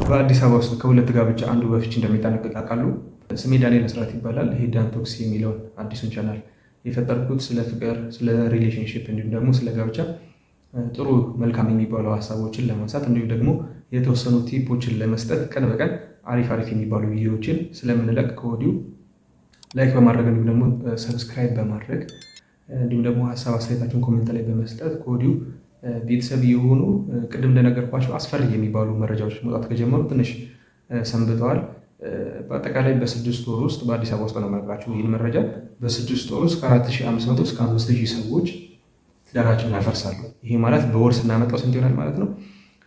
በአዲስ አበባ ውስጥ ከሁለት ጋብቻ አንዱ በፍቺ እንደሚጠናቀቅ ያውቃሉ? ስሜ ዳንኤል አስራት ይባላል። ይሄ ዳን ቶክስ የሚለውን አዲሱን ቻናል የፈጠርኩት ስለ ፍቅር፣ ስለ ሪሌሽንሽፕ እንዲሁም ደግሞ ስለ ጋብቻ ጥሩ መልካም የሚባሉ ሀሳቦችን ለማንሳት እንዲሁም ደግሞ የተወሰኑ ቲፖችን ለመስጠት ቀን በቀን አሪፍ የሚባሉ ቪዲዮዎችን ስለምንለቅ ከወዲሁ ላይክ በማድረግ እንዲሁም ደግሞ ሰብስክራይብ በማድረግ እንዲሁም ደግሞ ሀሳብ አስተያየታችሁን ኮሜንት ላይ በመስጠት ከወዲሁ ቤተሰብ የሆኑ ቅድም እንደነገርኳቸው አስፈሪ የሚባሉ መረጃዎች መውጣት ከጀመሩ ትንሽ ሰንብተዋል። በአጠቃላይ በ6 ወር ውስጥ በአዲስ አበባ ውስጥ ነው የምነግራችሁ ይህን መረጃ። በ6 ወር ውስጥ ከ4500 እስከ 5000 ሰዎች ትዳራቸውን ያፈርሳሉ። ይሄ ማለት በወር ስናመጣው ስንት ይሆናል ማለት ነው?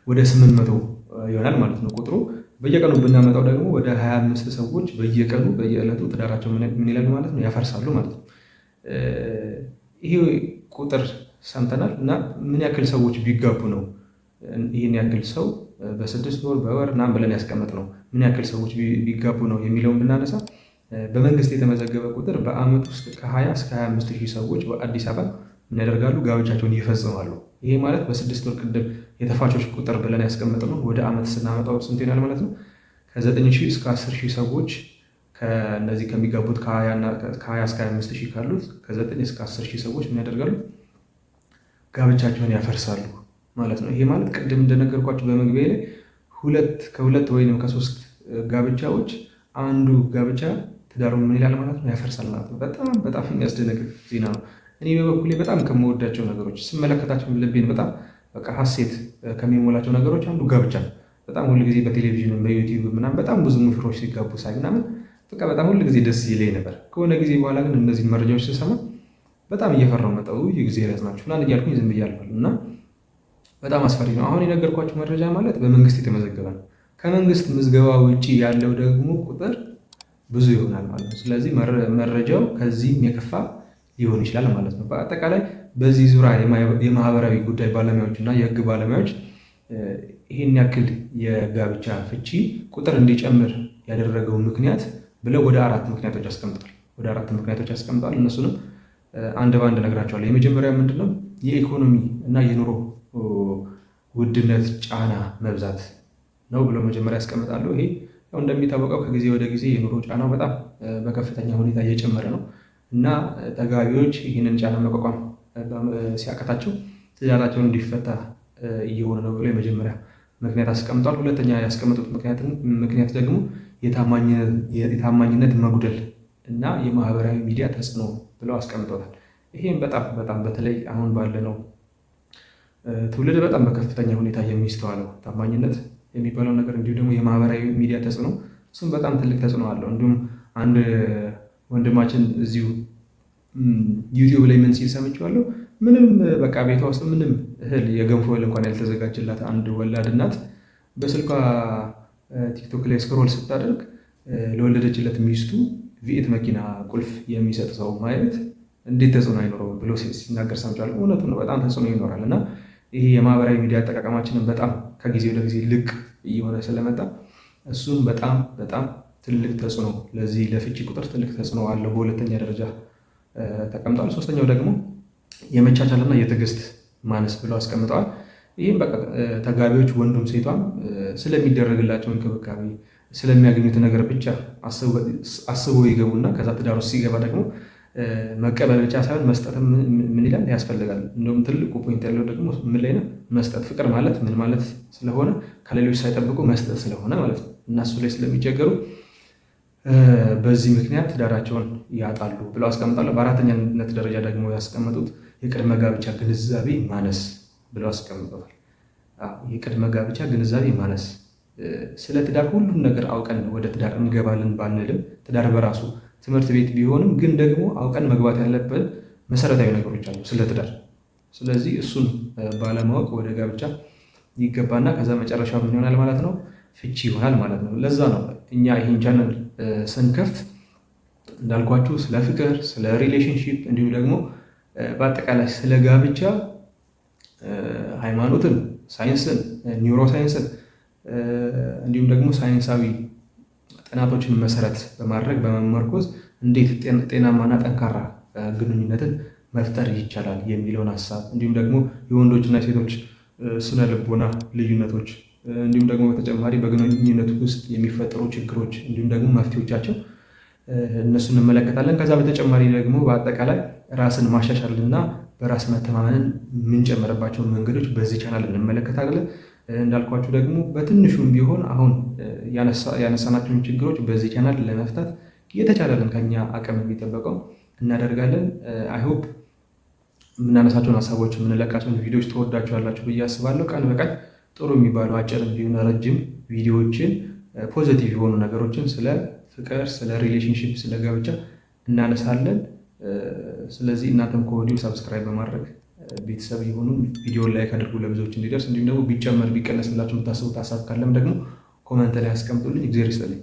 ወደ 800 ይሆናል ማለት ነው ቁጥሩ። በየቀኑ ብናመጣው ደግሞ ወደ 25 ሰዎች በየቀኑ በየዕለቱ ትዳራቸው ምን ይላሉ ማለት ነው? ያፈርሳሉ ማለት ነው። ይሄ ቁጥር ሰምተናል እና ምን ያክል ሰዎች ቢጋቡ ነው ይህን ያክል ሰው በ6 ወር በወር ምናምን ብለን ያስቀመጥ ነው? ምን ያክል ሰዎች ቢጋቡ ነው የሚለውን ብናነሳ በመንግስት የተመዘገበ ቁጥር በአመት ውስጥ ከ20 እስከ 25 ሺህ ሰዎች በአዲስ አበባ ምን ያደርጋሉ? ጋብቻቸውን ይፈጽማሉ። ይሄ ማለት በ6 ወር ቅድም የተፋቾች ቁጥር ብለን ያስቀመጥ ነው ወደ አመት ስናመጣው ስንት ይሆናል ማለት ነው? ከ9 ሺህ እስከ 10 ሺህ ሰዎች ከነዚህ ከሚጋቡት ከ20 እስከ 25 ሺህ ካሉት ከ9 እስከ 10 ሺህ ሰዎች ምን ያደርጋሉ? ጋብቻቸውን ያፈርሳሉ ማለት ነው። ይሄ ማለት ቅድም እንደነገርኳቸው በመግቢያ ላይ ከሁለት ወይም ከ3 ጋብቻዎች አንዱ ጋብቻ ትዳሩን ምን ይላል ማለት ነው? ያፈርሳል ማለት ነው። በጣም የሚያስደነግጥ ዜና ነው። እኔ በበኩሌ በጣም ከምወዳቸው ነገሮች ስመለከታቸው ልቤን በጣም በቃ ሀሴት ከሚሞላቸው ነገሮች አንዱ ጋብቻ ነው። በጣም ሁልጊዜ በቴሌቪዥን በዩቲዩብ ምናምን በጣም ብዙ ሙሽሮች ሲጋቡ ሳይ ምናምን በቃ በጣም ሁልጊዜ ደስ ይለኝ ነበር። ከሆነ ጊዜ በኋላ ግን እነዚህን መረጃዎች ስሰማ በጣም እየፈራው መጣሁ። የጊዜ ረዝናችሁ ምናምን እያልኩኝ ዝም ብያለሁ እና በጣም አስፈሪ ነው። አሁን የነገርኳችሁ መረጃ ማለት በመንግስት የተመዘገበ ነው። ከመንግስት ምዝገባ ውጭ ያለው ደግሞ ቁጥር ብዙ ይሆናል ማለት ነው። ስለዚህ መረጃው ከዚህም የከፋ ሊሆን ይችላል ማለት ነው። በአጠቃላይ በዚህ ዙሪያ የማህበራዊ ጉዳይ ባለሙያዎች እና የህግ ባለሙያዎች ይህን ያክል የጋብቻ ፍቺ ቁጥር እንዲጨምር ያደረገው ምክንያት ብለው ወደ 4 ምክንያቶች አስቀምጠዋል። እነሱንም አንድ በአንድ እነግራቸዋለሁ። የመጀመሪያው ምንድነው? የኢኮኖሚ እና የኑሮ ውድነት ጫና መብዛት ነው ብለው መጀመሪያ ያስቀምጣሉ። ይሄ ያው እንደሚታወቀው ከጊዜ ወደ ጊዜ የኑሮ ጫናው በጣም በከፍተኛ ሁኔታ እየጨመረ ነው እና ተጋቢዎች ይህንን ጫና መቋቋም ሲያቀታቸው ትዳራቸውን እንዲፈታ እየሆነ ነው ብለው የመጀመሪያ ምክንያት አስቀምጧል። ሁለተኛ ያስቀመጡት ምክንያት ደግሞ የታማኝነት መጉደል እና የማህበራዊ ሚዲያ ተጽዕኖ ብለው አስቀምጠውታል። ይሄም በጣም በተለይ አሁን ባለነው ትውልድ በጣም በከፍተኛ ሁኔታ የሚስተዋለው ታማኝነት የሚባለው ነገር እንዲሁም ደግሞ የማህበራዊ ሚዲያ ተጽዕኖ እሱም በጣም ትልቅ ተጽዕኖ አለው። እንዲሁም አንድ ወንድማችን እዚሁ ዩቲዩብ ላይ ምን ሲል ሰምቼዋለሁ። ምንም በቃ ቤቷ ውስጥ ምንም የገንፎ እህል እንኳን ያልተዘጋጀላት አንድ ወላድ እናት በስልኳ ቲክቶክ ላይ ስክሮል ስታደርግ ለወለደችለት ሚስቱ ቪኤት መኪና ቁልፍ የሚሰጥ ሰው ማየት እንዴት ተጽዕኖ አይኖረውም ብሎ ሲናገር ሰምቻለሁ። እውነቱ ነው፣ በጣም ተጽዕኖ ይኖራል እና ይሄ የማህበራዊ ሚዲያ አጠቃቀማችንን በጣም ከጊዜ ወደ ጊዜ ልቅ እየሆነ ስለመጣ እሱም በጣም ትልቅ ተጽዕኖ ለዚህ ለፍቺ ቁጥር ትልቅ ተጽዕኖ አለው። በሁለተኛ ደረጃ ተቀምጧል። ሶስተኛው ደግሞ የመቻቻልና የትዕግስት ማነስ ብለው አስቀምጠዋል። ይህም በቃ ተጋቢዎች ወንዱም ሴቷም ስለሚደረግላቸው እንክብካቤ ስለሚያገኙት ነገር ብቻ አስበው ይገቡና ከዛ ትዳር ውስጥ ሲገባ ደግሞ መቀበል ብቻ ሳይሆን መስጠትም ምን ይላል ያስፈልጋል። እንደውም ትልቁ ፖይንት ያለው ደግሞ ምን ላይ ነው? መስጠት። ፍቅር ማለት ምን ማለት ስለሆነ ከሌሎች ሳይጠብቁ መስጠት ስለሆነ ማለት ነው እና እሱ ላይ ስለሚቸገሩ በዚህ ምክንያት ትዳራቸውን ያጣሉ ብለው አስቀምጣለሁ። በአራተኛነት ደረጃ ደግሞ ያስቀመጡት የቅድመ ጋብቻ ግንዛቤ ማነስ ብለው አስቀምጠዋል። የቅድመ ጋብቻ ግንዛቤ ማነስ ስለ ትዳር ሁሉም ነገር አውቀን ወደ ትዳር እንገባለን ባንልም ትዳር በራሱ ትምህርት ቤት ቢሆንም ግን ደግሞ አውቀን መግባት ያለብን መሰረታዊ ነገሮች አሉ ስለ ትዳር። ስለዚህ እሱን ባለማወቅ ወደ ጋብቻ ይገባና ከዛ መጨረሻ ምን ይሆናል ማለት ነው? ፍቺ ይሆናል ማለት ነው። ለዛ ነው እኛ ይህን ቻናል ስንከፍት እንዳልኳችሁ ስለ ፍቅር፣ ስለ ሪሌሽንሺፕ እንዲሁም ደግሞ በአጠቃላይ ስለ ጋብቻ ሃይማኖትን፣ ሳይንስን፣ ኒውሮ ሳይንስን እንዲሁም ደግሞ ሳይንሳዊ ጥናቶችን መሰረት በማድረግ በመመርኮዝ እንዴት ጤናማና ጠንካራ ግንኙነትን መፍጠር ይቻላል የሚለውን ሀሳብ እንዲሁም ደግሞ የወንዶችና የሴቶች ስነ ልቦና ልዩነቶች እንዲሁም ደግሞ በተጨማሪ በግንኙነት ውስጥ የሚፈጠሩ ችግሮች እንዲሁም ደግሞ መፍትሄዎቻቸው እነሱን እንመለከታለን። ከዛ በተጨማሪ ደግሞ በአጠቃላይ ራስን ማሻሻልና በራስ መተማመንን የምንጨምርባቸውን መንገዶች በዚህ ቻናል እንመለከታለን። እንዳልኳችሁ ደግሞ በትንሹም ቢሆን አሁን ያነሳናቸውን ችግሮች በዚህ ቻናል ለመፍታት የተቻለንን ከኛ አቅም የሚጠበቀው እናደርጋለን። አይሆፕ የምናነሳቸውን ሀሳቦች የምንለቃቸውን ቪዲዮዎች ተወዳችኋላችሁ ብዬ አስባለሁ። ቀን በቀን ጥሩ የሚባሉ አጭር እንዲሁም ረጅም ቪዲዮዎችን ፖዚቲቭ የሆኑ ነገሮችን ስለ ፍቅር፣ ስለ ሪሌሽንሽፕ፣ ስለ ጋብቻ እናነሳለን። ስለዚህ እናንተም ከወዲሁ ሰብስክራይብ በማድረግ ቤተሰብ የሆኑ ቪዲዮን ላይክ አድርጉ ለብዙዎች እንዲደርስ። እንዲሁም ደግሞ ቢጨመር ቢቀነስ ብላችሁ የምታስቡት ሀሳብ ካለም ደግሞ ኮመንት ላይ ያስቀምጡልኝ። እግዚአብሔር ይስጥልኝ።